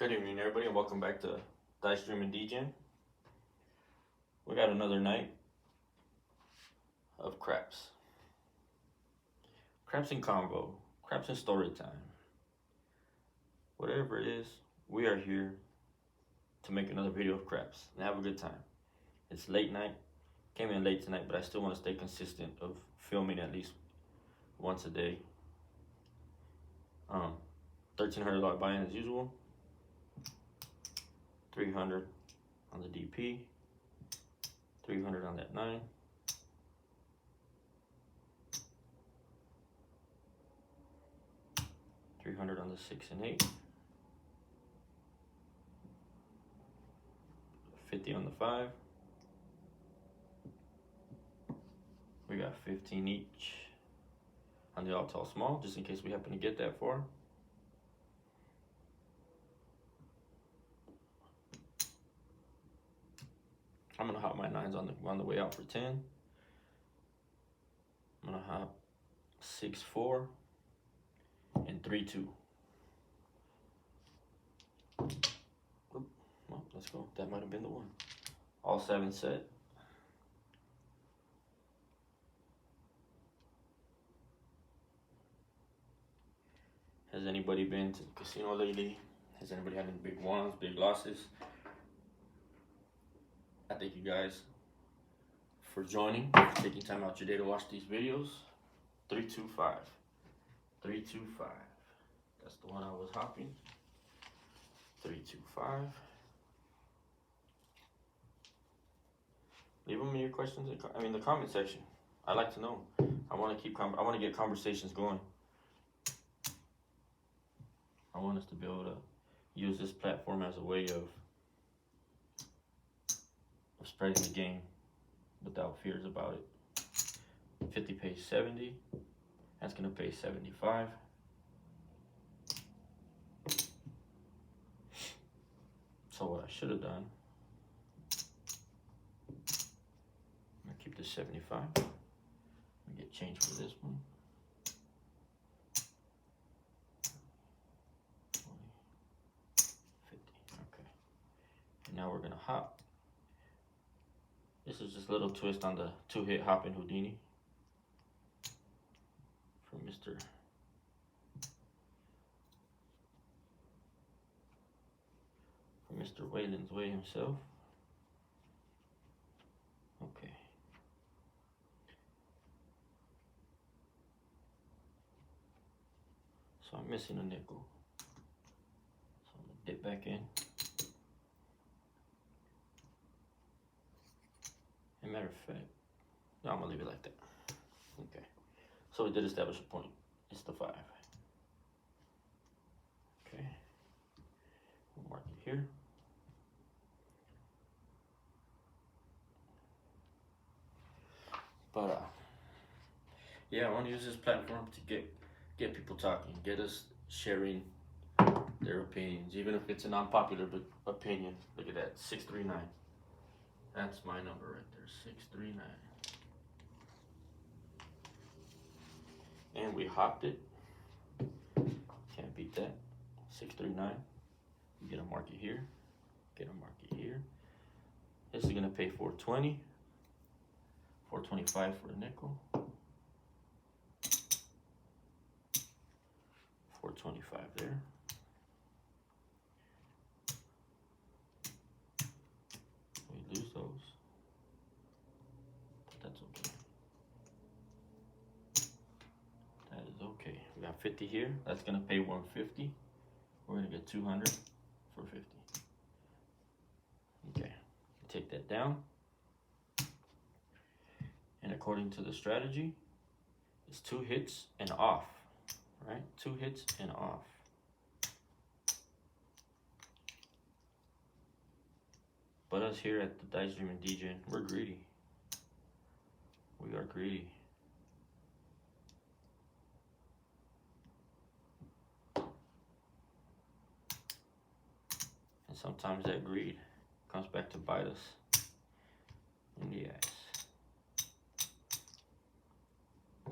Good evening, everybody, and welcome back to Dice Stream and DJing. We got another night of craps. Craps and convo, craps and story time. Whatever it is, we are here to make another video of craps and have a good time. It's late night, came in late tonight, but I still want to stay consistent of filming at least once a day. $1,300 buy-in as usual. 300 on the DP, 300 on that 9, $300 on the 6 and 8, 50 on the 5. We got 15 each on the all tall small, just in case we happen to get that far. I'm gonna hop my 9s on the way out for 10. I'm gonna hop 6-4 and 3-2. Well, let's go. That might have been the one. All 7 set. Has anybody been to the casino lately? Has anybody had any big ones, big losses? I thank you guys for joining, for taking time out your day to watch these videos. 325. 325. That's the one I was hopping. 325. Leave them in your questions in the comment section. I'd like to know. I want to get conversations going. I want us to be able to use this platform as a way of spreading the game without fears about it. 50 pays 70. That's gonna pay 75. So what I should have done, I'm gonna keep this 75. I'm gonna get change for this one. 50. Okay. And now we're gonna hop. This is just a little twist on the 2-hit hopping Houdini from Mr. Wayland's Way himself. Okay. So I'm missing a nickel. So I'm gonna dip back in. As a matter of fact, no, I'm gonna leave it like that. Okay. So we did establish a point. It's the 5. Okay. We'll mark it here. But yeah, I want to use this platform to get people talking, get us sharing their opinions, even if it's an unpopular opinion. Look at that, 639. That's my number right there, 639. And we hopped it. Can't beat that. 639. You get a market here. Get a market here. This is gonna pay 420. 425 for a nickel. 425 there. We lose those. But that's okay. That is okay. We got 50 here. That's gonna pay 150. We're gonna get 200 for 50. Okay, take that down. And according to the strategy, it's 2 hits and off, right? 2 hits and off. But us here at the Dice Dream and DJing, we're greedy. We are greedy. And sometimes that greed comes back to bite us in the ass.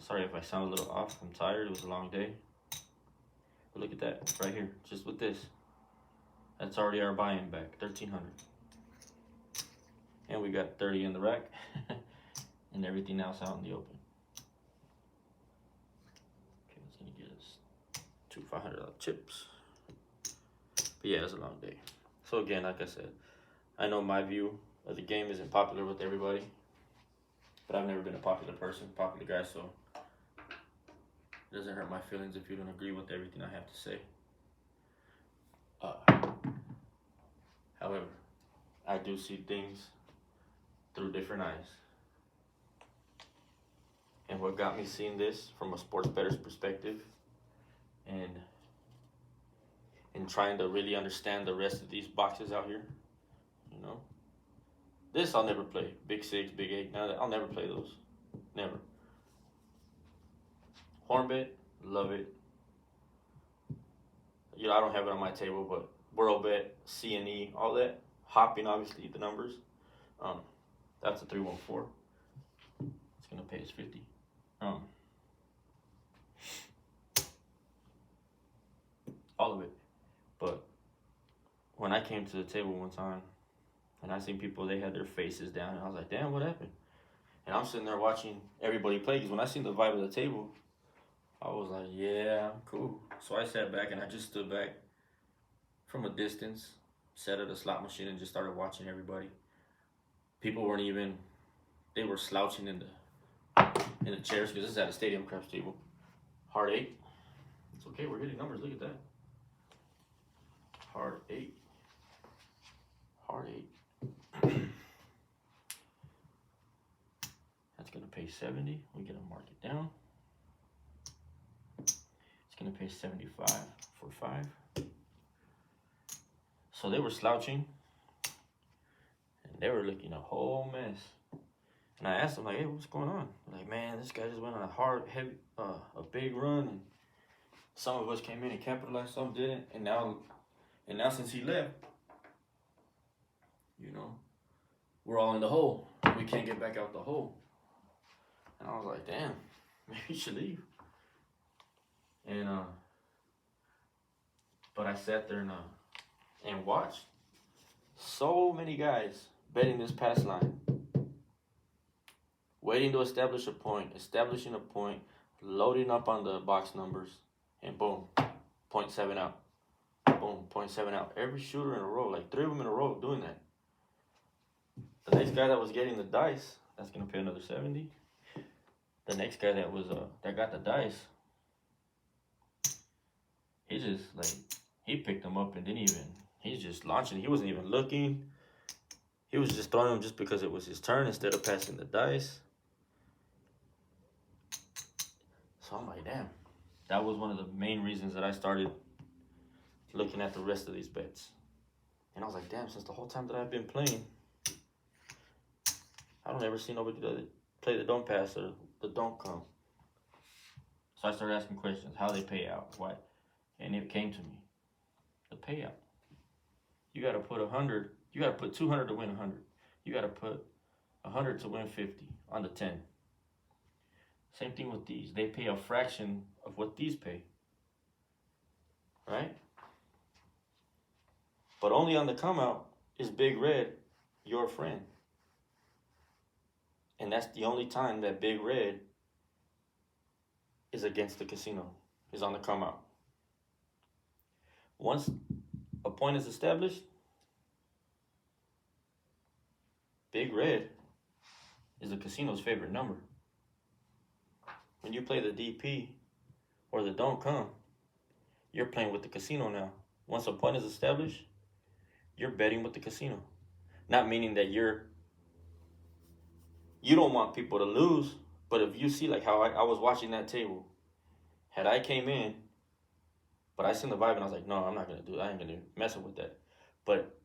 Sorry if I sound a little off. I'm tired. It was a long day. But look at that right here. Just with this, That's already our buy-in back, 1,300. And we got 30 in the rack, and everything else out in the open. Okay, it's gonna get us two $500 chips. But yeah, it's a long day. So again, like I said, I know my view of the game isn't popular with everybody, but I've never been a popular person, popular guy, so it doesn't hurt my feelings if you don't agree with everything I have to say. However, I do see things through different eyes. And what got me seeing this from a sports bettor's perspective and trying to really understand the rest of these boxes out here, you know, this I'll never play. Big 6, Big 8, I'll never play those. Never. Hornbet, love it. You know, I don't have it on my table, but WorldBet, C&E, all that. Hopping, obviously, the numbers. That's a 314. It's gonna pay us 50. All of it. But when I came to the table one time and I seen people, they had their faces down, and I was like, damn, what happened? And I'm sitting there watching everybody play, because when I seen the vibe of the table, I was like, yeah, cool. So I sat back and I just stood back from a distance, sat at a slot machine and just started watching everybody. People weren't even, they were slouching in the chairs, because this is at a stadium craps table. Hard 8. It's okay, we're hitting numbers, look at that. Hard 8. Hard 8. That's gonna pay 70. We're gonna mark it down. It's gonna pay 75 for 5. So they were slouching and they were looking a whole mess. And I asked them, like, hey, what's going on? They're like, man, this guy just went on a big run, and some of us came in and capitalized, some didn't, and now since he left, you know, we're all in the hole. We can't get back out the hole. And I was like, damn, maybe you should leave. And but I sat there and watched so many guys betting this pass line, waiting to establish a point, establishing a point, loading up on the box numbers, and boom, 0.7 out. Boom, 0.7 out. Every shooter in a row, like 3 of them in a row doing that. The next guy that was getting the dice, that's gonna pay another 70. The next guy that was that got the dice, he just he picked them up and he's just launching. He wasn't even looking. He was just throwing them just because it was his turn instead of passing the dice. So I'm like, damn. That was one of the main reasons that I started looking at the rest of these bets. And I was like, damn, since the whole time that I've been playing, I don't ever see nobody play the don't pass or the don't come. So I started asking questions, how they pay out, why. And it came to me, the payout. You got to put 100, you got to put 200 to win 100. You got to put 100 to win 50 on the 10. Same thing with these. They pay a fraction of what these pay, right? But only on the come out is Big Red your friend. And that's the only time that Big Red is against the casino, is on the come out. Once a point is established, Big Red is the casino's favorite number. When you play the DP or the don't come, you're playing with the casino now. Once a point is established, you're betting with the casino. Not meaning that you don't want people to lose, but if you see like how I was watching that table, had I came in, but I seen the vibe and I was like, no, I'm not going to do that. I ain't going to mess with that. But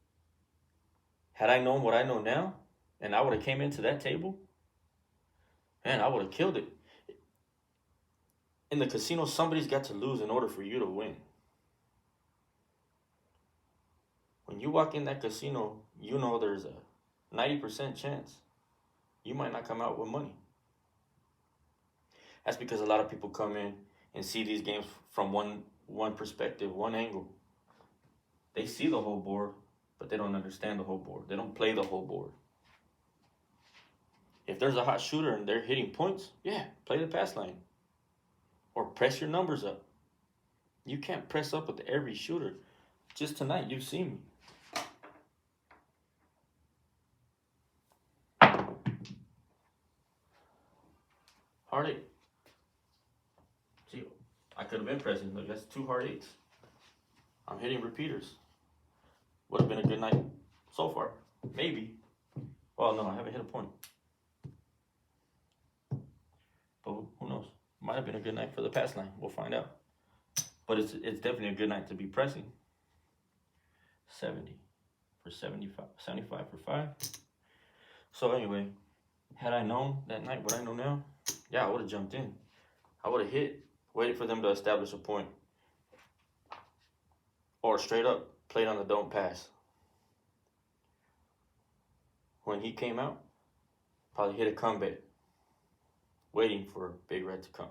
had I known what I know now, and I would have came into that table, man, I would have killed it. In the casino, somebody's got to lose in order for you to win. When you walk in that casino, you know there's a 90% chance you might not come out with money. That's because a lot of people come in and see these games from one perspective, one angle. They see the whole board, but they don't understand the whole board. They don't play the whole board. If there's a hot shooter and they're hitting points, yeah, play the pass line. Or press your numbers up. You can't press up with every shooter. Just tonight, you've seen me. Hard 8. See, I could have been pressing. Look, that's 2 hard 8s. I'm hitting repeaters. Would have been a good night so far. Maybe. Well, no, I haven't hit a point. But who knows? Might have been a good night for the pass line. We'll find out. But it's definitely a good night to be pressing. 70 for 75. 75 for 5. So anyway, had I known that night what I know now, yeah, I would have jumped in. I would have hit, waited for them to establish a point. Or straight up, played on the don't pass. When he came out, probably hit a comeback, waiting for Big Red to come.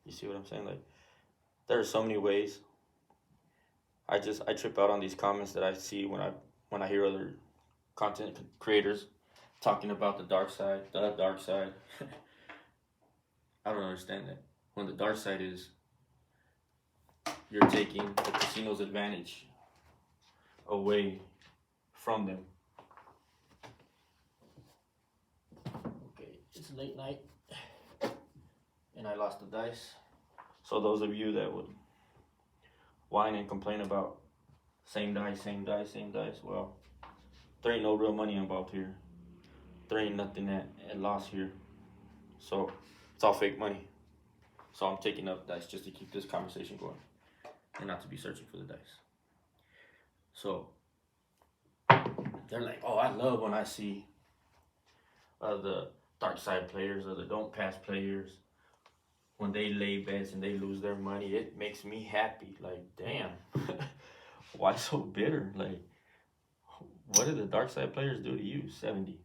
You see what I'm saying? Like, there are so many ways. I trip out on these comments that I see when I hear other content creators talking about the dark side. I don't understand that. When the dark side is you're taking the casino's advantage away from them. Okay, it's late night and I lost the dice. So those of you that would whine and complain about same dice, well, there ain't no real money involved here. There ain't nothing at loss here. So it's all fake money. So I'm taking up dice just to keep this conversation going and not to be searching for the dice. So they're like, oh, I love when I see the dark side players or the don't pass players, when they lay bets and they lose their money, it makes me happy. Like, damn, why so bitter? Like, what did the dark side players do to you? 70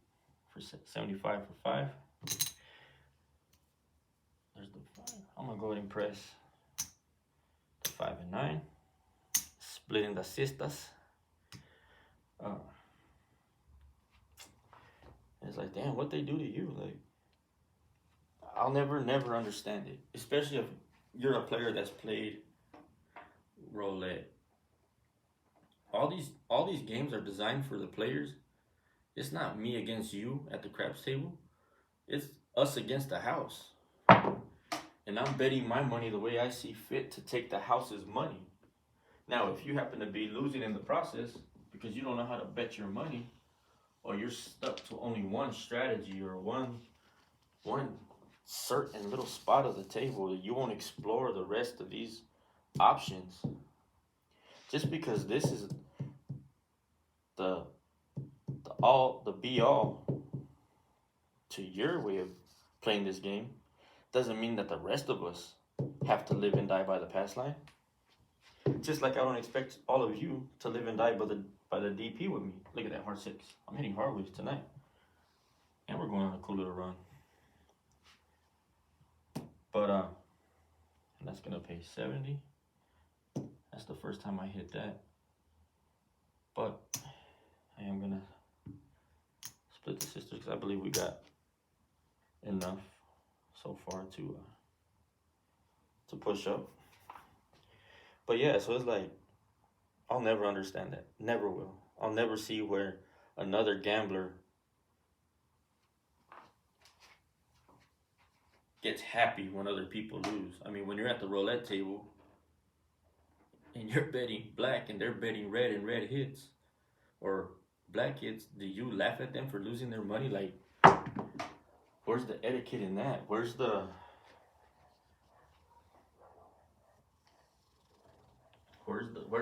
for 75 for 5. There's the 5. I'm gonna go ahead and press the 5 and 9. Splitting the sisters. It's like, damn, what they do to you? Like, I'll never understand it. Especially if you're a player that's played roulette. All these games are designed for the players. It's not me against you at the craps table. It's us against the house. And I'm betting my money the way I see fit to take the house's money. Now, if you happen to be losing in the process because you don't know how to bet your money, or you're stuck to only one strategy or one certain little spot of the table, you won't explore the rest of these options. Just because this is the be all to your way of playing this game doesn't mean that the rest of us have to live and die by the pass line. Just like I don't expect all of you to live and die by the DP with me. Look at that, hard 6. I'm hitting hardwoods tonight. And we're going on a cool little run. But, and that's going to pay 70. That's the first time I hit that. But I am going to split the sisters because I believe we got enough so far to push up. But yeah, so it's like, I'll never understand that. Never will. I'll never see where another gambler gets happy when other people lose. I mean, when you're at the roulette table and you're betting black and they're betting red and red hits, or black hits, do you laugh at them for losing their money? Like, where's the etiquette in that? Where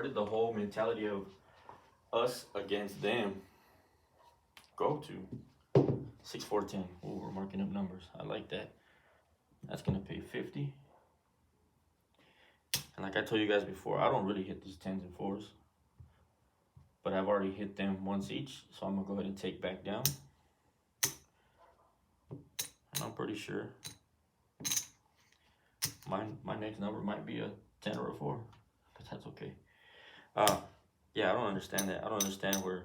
did the whole mentality of us against them go to? 6, 4, 10. Oh, we're marking up numbers. I like that. That's gonna pay 50. And like I told you guys before, I don't really hit these 10s and 4s, but I've already hit them once each, so I'm gonna go ahead and take back down. And I'm pretty sure my next number might be a 10 or a 4, but that's okay. Yeah, I don't understand that. I don't understand where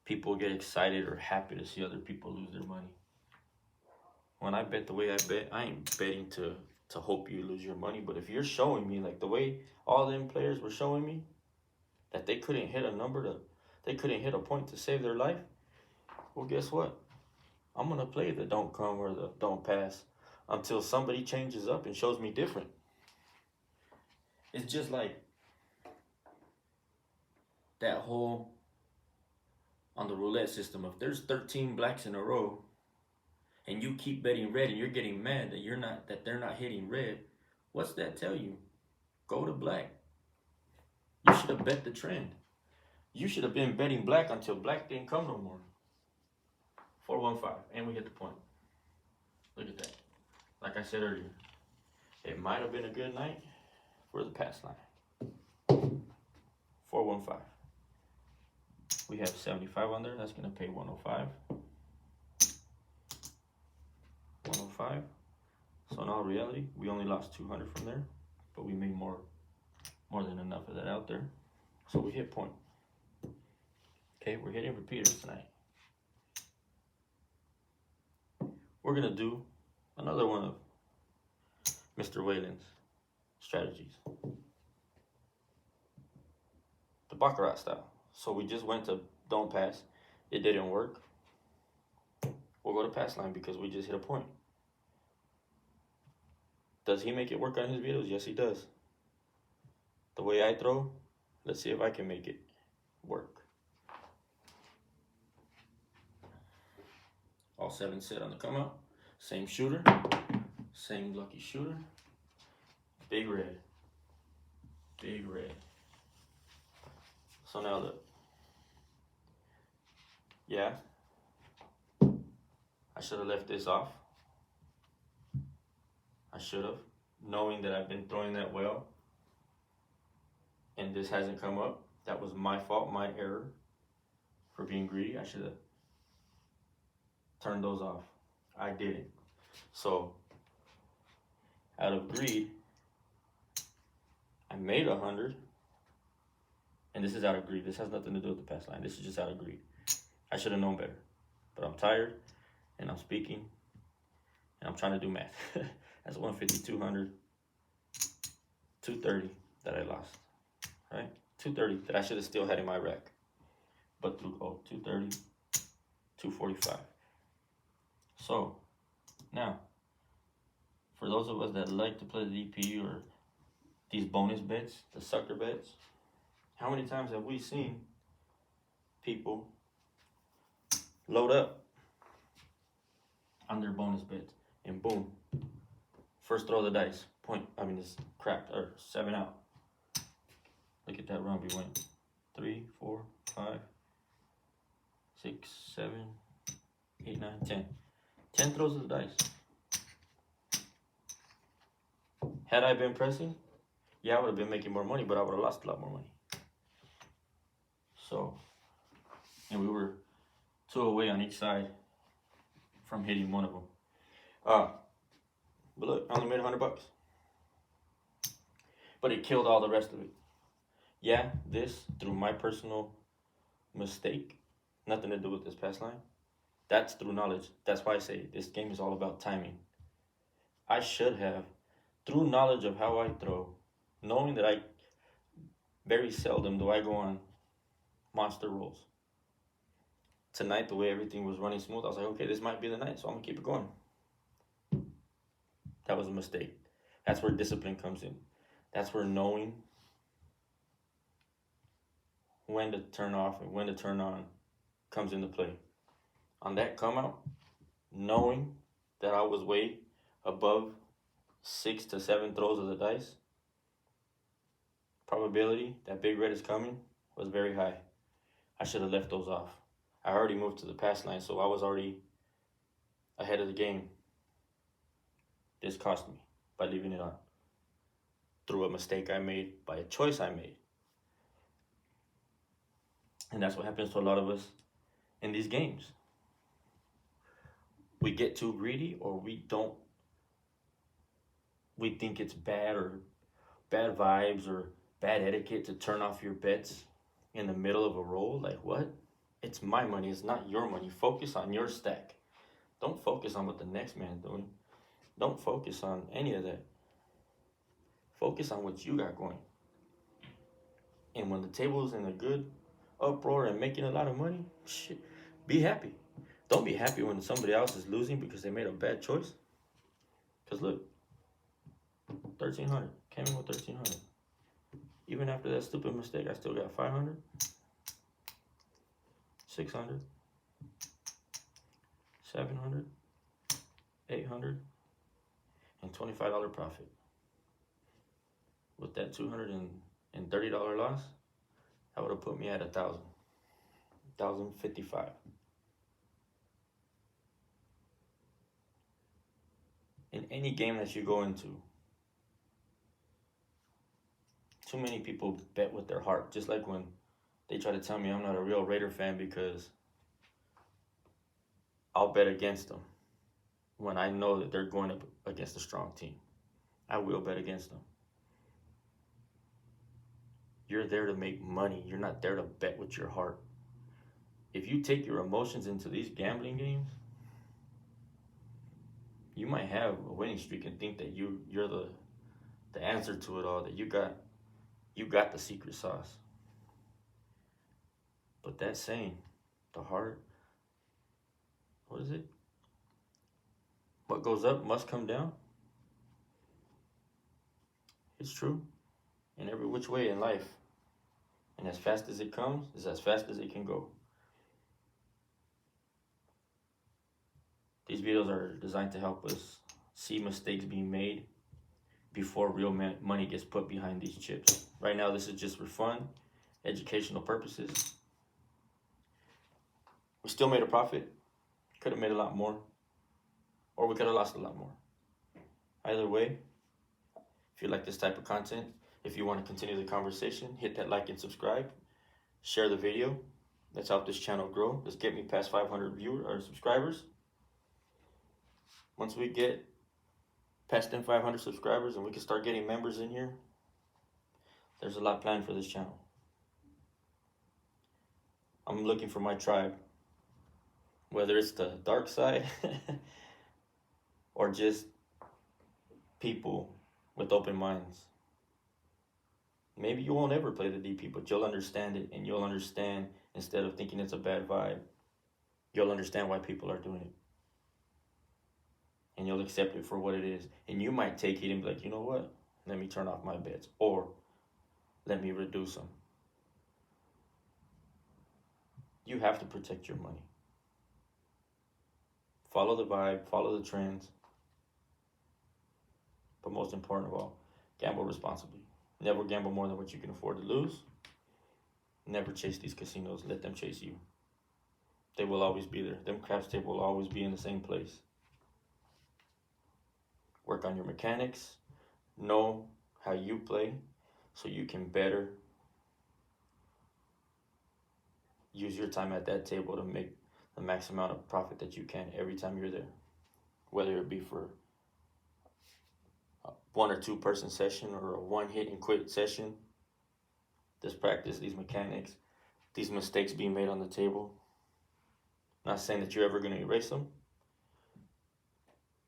people get excited or happy to see other people lose their money. When I bet the way I bet, I ain't betting to hope you lose your money. But if you're showing me like the way all them players were showing me that they couldn't hit a number they couldn't hit a point to save their life, well, guess what? I'm gonna play the don't come or the don't pass until somebody changes up and shows me different. It's just like that whole on the roulette system. If there's 13 blacks in a row and you keep betting red and you're getting mad that they're not hitting red, what's that tell you? Go to black. You should have bet the trend. You should have been betting black until black didn't come no more. 415, and we hit the point. Look at that. Like I said earlier, it might have been a good night for the pass line. 415. We have 75 on there. That's going to pay 105. 105. So in all reality, we only lost 200 from there, but we made more than enough of that out there. So we hit point. Okay, we're hitting repeaters tonight. We're going to do another one of Mr. Whalen's strategies. The Baccarat style. So we just went to don't pass. It didn't work. We'll go to pass line because we just hit a point. Does he make it work on his videos? Yes, he does. The way I throw, let's see if I can make it work. All 7 set on the come out. Same shooter. Same lucky shooter. Big red. Big red. So now look. Yeah. I should have left this off. I should have. Knowing that I've been throwing that well. And this hasn't come up. That was my fault, my error for being greedy. I should have turned those off. I didn't. So, out of greed, I made 100. And this is out of greed. This has nothing to do with the pass line. This is just out of greed. I should have known better. But I'm tired, and I'm speaking, and I'm trying to do math. That's 150, 200, 230 that I lost. Right? 230 that I should have still had in my rack. But through 230, 245. So, now, for those of us that like to play the DP or these bonus bets, the sucker bets, how many times have we seen people load up on their bonus bets and boom, first throw of the dice, it's cracked or 7 out. Look at that run we went. 3, 4, 5, 6, 7, 8, 9, 10. 10 throws of the dice. Had I been pressing, yeah, I would have been making more money, but I would have lost a lot more money. So, and we were 2 away on each side from hitting one of them. But look, I only made $100. But it killed all the rest of it. Yeah, this, through my personal mistake, nothing to do with this pass line. That's through knowledge. That's why I say this game is all about timing. I should have, through knowledge of how I throw, knowing that I very seldom do I go on monster rolls. Tonight, the way everything was running smooth, I was like, okay, this might be the night, so I'm going to keep it going. That was a mistake. That's where discipline comes in. That's where knowing when to turn off and when to turn on comes into play. On that come out, knowing that I was way above 6 to 7 throws of the dice, probability that big red is coming was very high. I should have left those off. I already moved to the pass line, so I was already ahead of the game. This cost me by leaving it on. Through a mistake I made, by a choice I made. And that's what happens to a lot of us in these games. We get too greedy, or we think it's bad or bad vibes or bad etiquette to turn off your bets. in the middle of a roll. Like, what? It's my money. It's not your money. Focus on your stack. Don't focus on what the next man's doing. Don't focus on any of that. Focus on what you got going. And when the table is in a good uproar and making a lot of money, shit, be happy. Don't be happy when somebody else is losing because they made a bad choice. Because look, 1,300. Came in with 1,300. Even after that stupid mistake, I still got 500, 600, 700, 800, and $25 profit. With that $230 loss, that would have put me at 1,000, 1,055. In any game that you go into, too many people bet with their heart. Just like when they try to tell me I'm not a real Raider fan because I'll bet against them when I know that they're going up against a strong team. I will bet against them. You're there to make money. You're not there to bet with your heart. If you take your emotions into these gambling games, you might have a winning streak and think that you're the answer to it all, that you got the secret sauce. But that saying, the heart, what is it? What goes up must come down. It's true in every which way in life. And as fast as it comes is as fast as it can go. These videos are designed to help us see mistakes being made before real money gets put behind these chips. Right now, this is just for fun, educational purposes. We still made a profit. Could have made a lot more. Or we could have lost a lot more. Either way, if you like this type of content, if you want to continue the conversation, hit that like and subscribe. Share the video. Let's help this channel grow. Let's get me past 500 viewers or subscribers. Once we get past them 500 subscribers and we can start getting members in here, there's a lot planned for this channel. I'm looking for my tribe. Whether it's the dark side or just people with open minds. Maybe you won't ever play the DP, but you'll understand it, and you'll understand, instead of thinking it's a bad vibe, you'll understand why people are doing it. And you'll accept it for what it is. And you might take it and be like, you know what? Let me turn off my bets. Or let me reduce them. You have to protect your money. Follow the vibe, follow the trends. But most important of all, gamble responsibly. Never gamble more than what you can afford to lose. Never chase these casinos. Let them chase you. They will always be there. Them craps tables will always be in the same place. Work on your mechanics. Know how you play so you can better use your time at that table to make the max amount of profit that you can every time you're there. Whether it be for a 1 or 2 person session or a one hit and quit session. Just practice these mechanics, these mistakes being made on the table. Not saying that you're ever going to erase them,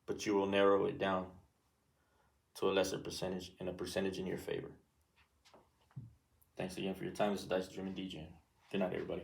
but you will narrow it down to a lesser percentage and a percentage in your favor. Thanks again for your time. This is Dice Dreaming DJ. Good night, everybody.